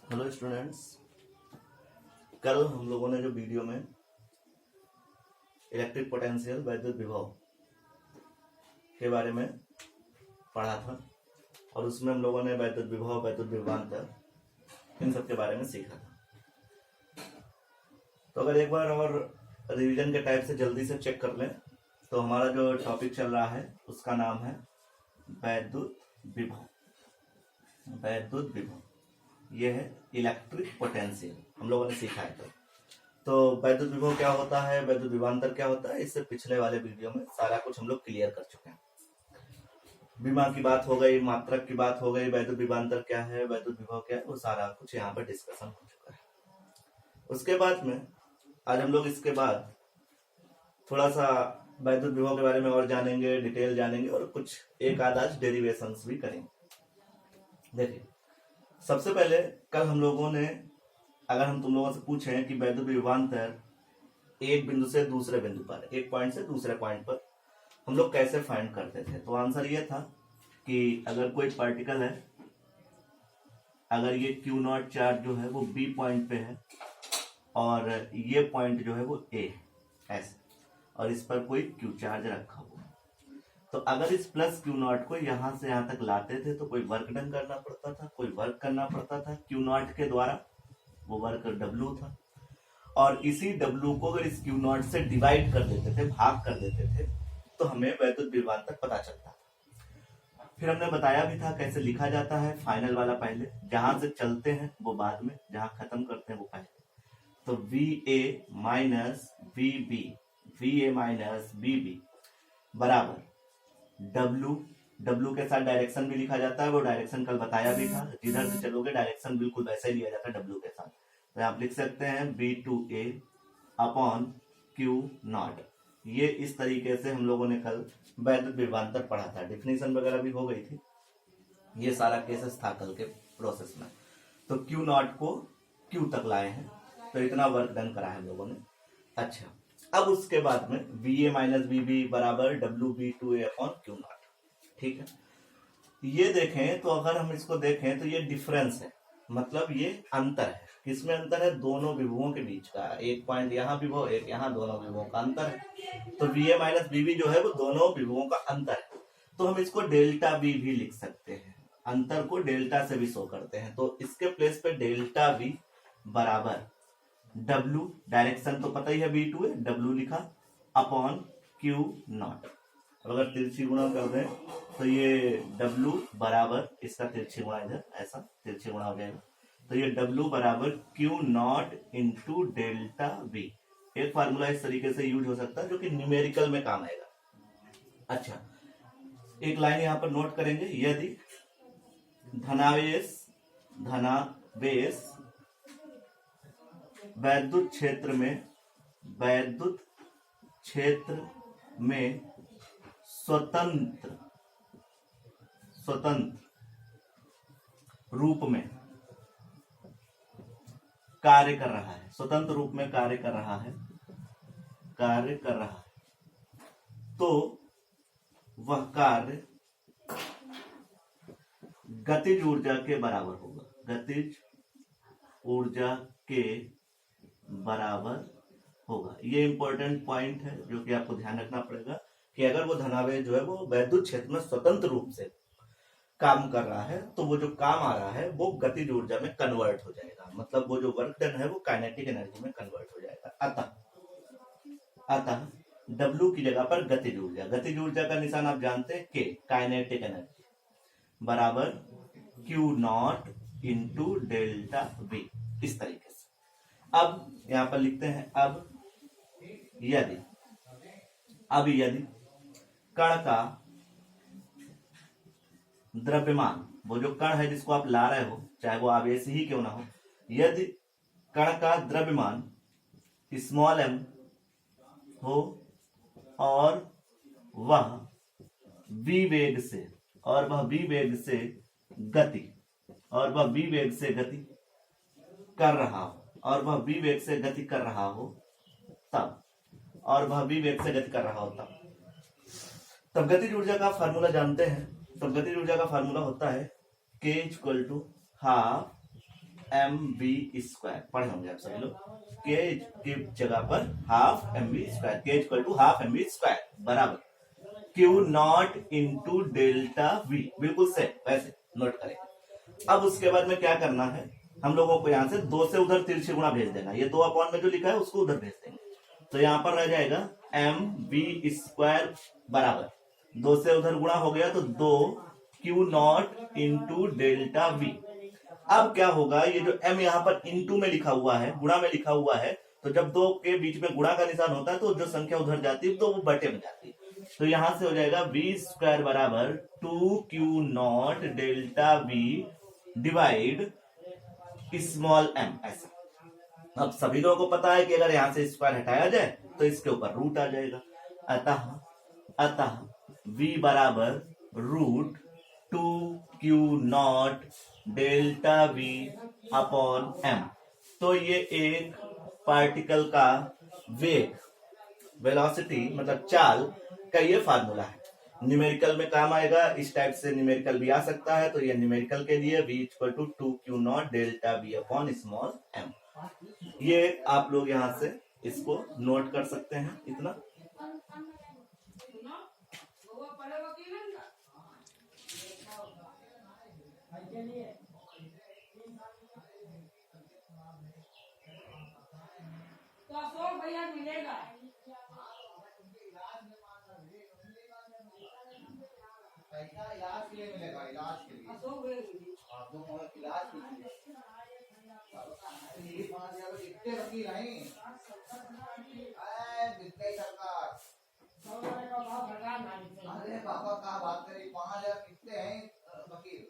Hello students, कल हम लोगों ने जो वीडियो में इलेक्ट्रिक पोटेंशियल वैद्युत विभव के बारे में पढ़ा था और उसमें हम लोगों ने वैद्युत विभव, वैद्युत विभवांतर, इन सब के बारे में सीखा था। तो अगर एक बार और रिवीजन के टाइप से जल्दी से चेक कर लें तो हमारा जो टॉपिक चल रहा है उसका नाम है वैद्युत विभव। वैद्युत विभव ये है इलेक्ट्रिक पोटेंशियल, हम लोगों ने सीखा है। तो वैद्युत विभव क्या होता है, वैद्युत विभवांतर क्या होता है, इससे पिछले वाले वीडियो में सारा कुछ हम लोग क्लियर कर चुके हैं। विमा की बात हो गई, मात्रक की बात हो गई, वैद्युत विभवांतर क्या है, वैद्युत विभव क्या है, वो सारा कुछ यहाँ पर डिस्कशन हो चुका है। उसके बाद में आज हम लोग इसके बाद थोड़ा सा वैद्युत विभव के बारे में और जानेंगे, डिटेल जानेंगे और कुछ एक आध आज डेरिवेशंस भी करेंगे। देखिए, सबसे पहले कल हम लोगों ने, अगर हम तुम लोगों से पूछें कि वैद्युत विभवांतर एक बिंदु से दूसरे बिंदु पर, एक पॉइंट से दूसरे पॉइंट पर हम लोग कैसे फाइंड करते थे, तो आंसर ये था कि अगर कोई पार्टिकल है, अगर ये क्यू नॉट चार्ज जो है वो बी पॉइंट पे है और ये पॉइंट जो है वो ए ऐसे, और इस पर कोई क्यू चार्ज रखा हुआ, तो अगर इस प्लस क्यू नॉट को यहां से यहां तक लाते थे तो कोई वर्क डन करना पड़ता था, कोई वर्क करना पड़ता था क्यू नॉट के द्वारा, वो वर्क डब्ल्यू था। और इसी डब्ल्यू को अगर इस क्यू नॉट से डिवाइड कर देते थे, भाग कर देते थे, तो हमें वैद्युत विभवांतर पता चलता था। फिर हमने बताया भी था कैसे लिखा जाता है, फाइनल वाला पहले, जहां से चलते हैं वो बाद में, जहां खत्म करते हैं वो पहले। तो V A minus V B, V A minus B B बराबर डब्ल्यू, डब्ल्यू के साथ डायरेक्शन भी लिखा जाता है, वो डायरेक्शन कल बताया भी था, जिधर से चलोगे डायरेक्शन बिल्कुल वैसे ही लिया जाता है डब्ल्यू के साथ। तो आप लिख सकते हैं B to A upon Q not. ये इस तरीके से हम लोगों ने कल वैद्युत विभवांतर पढ़ा था, डिफिनेशन वगैरह भी हो गई थी, ये सारा केसेस था कल के प्रोसेस में। तो क्यू नॉट को क्यू तक लाए हैं, तो इतना वर्क डन करा है हम लोगों ने। अच्छा, अब उसके बाद में V A minus V B बराबर W B to A upon Q naught. ठीक है, ये देखें तो अगर हम इसको देखें तो ये डिफरेंस है, मतलब ये अंतर है। किसमें अंतर है? दोनों विभवों के बीच का, एक पॉइंट यहाँ विभव, एक यहाँ, दोनों विभवों का अंतर है। तो V A minus B B जो है वो दोनों विभवों का अंतर है, तो हम इसको डेल्टा बी भी लिख सकते हैं, अंतर को डेल्टा से भी शो करते हैं। तो इसके प्लेस पे डेल्टा बी बराबर W, डायरेक्शन तो पता ही है B2 है, W लिखा अपॉन Q नॉट। अगर तिरछी गुणा कर दें तो ये W बराबर, इसका तिरछी गुणा इधर ऐसा तिरछी गुणा हो जाएगा, तो ये W बराबर Q not into delta B। एक फार्मूला इस तरीके से यूज हो सकता है जो कि न्यूमेरिकल में काम आएगा। अच्छा, एक लाइन यहां पर नोट करेंगे, यदि धनावेश वैद्युत क्षेत्र में स्वतंत्र रूप में कार्य कर रहा है, स्वतंत्र रूप में कार्य कर रहा है, तो वह कार्य गतिज ऊर्जा के बराबर होगा, गतिज ऊर्जा के बराबर होगा। ये इंपॉर्टेंट पॉइंट है जो कि आपको ध्यान रखना पड़ेगा कि अगर वो धनावेश जो है वो वैद्युत क्षेत्र में स्वतंत्र रूप से काम कर रहा है तो वो जो काम आ रहा है वो गतिज ऊर्जा में कन्वर्ट हो जाएगा, मतलब वो जो वर्क डन है वो काइनेटिक एनर्जी में कन्वर्ट हो जाएगा। अतः W की जगह पर गतिज ऊर्जा का निशान आप जानते हैं, के, काइनेटिक एनर्जी बराबर Q not into delta V, इस तरीके से। अब यहां पर लिखते हैं, अब यदि कण का द्रव्यमान, वो जो कण है जिसको आप ला रहे हो, चाहे वो आवेश ही क्यों ना हो, यदि कण का द्रव्यमान स्मॉल m हो और वह v वेग से गति कर रहा हो, तब गतिज ऊर्जा का फार्मूला जानते हैं। तब गतिज ऊर्जा का फार्मूला होता है K equal to half mv² पढ़े होंगे आप सभी लोग। k की जगह पर half mv², k equal to half mv² बराबर Q not into delta v, बिल्कुल से वैसे नोट करें। अब उसके बाद में क्या करना है, हम लोगों को यहाँ से 2 से उधर तिरछे गुणा भेज देना, ये 2 अपॉन में जो लिखा है उसको उधर भेज देंगे, तो यहाँ पर रह जाएगा mv² बराबर 2 से उधर गुणा हो गया तो 2 Q not into delta v। अब क्या होगा, ये जो m यहाँ पर इंटू में लिखा हुआ है, गुणा में लिखा हुआ है, तो जब 2 के बीच में गुणा का निशान होता है तो जो संख्या उधर जाती है तो वो बटे में जाती है, तो यहां से हो जाएगा v² बराबर 2Q not delta v divide small m, ऐसा। अब सभी लोगों को पता है कि अगर यहां से स्क्वायर हटाया जाए तो इसके ऊपर रूट आ जाएगा, अतः v बराबर root 2Q not delta v upon m। तो ये एक पार्टिकल का वेग, वेलोसिटी मतलब चाल का ये फार्मूला है, न्यूमेरिकल में काम आएगा, इस टाइप से न्यूमेरिकल भी आ सकता है, तो ये न्यूमेरिकल के लिए v equal to 2Q not delta v upon small m। ये आप लोग यहां से इसको नोट कर सकते हैं इतना। तो भैया मिलेगा पैसा इलाज के लिए मिलेगा, इलाज के लिए। इलाज के लिए ये 5,000 इतने वकील नहीं, सरकार। अरे पापा कहाँ बात करी, 5,000 कितने हैं वकील।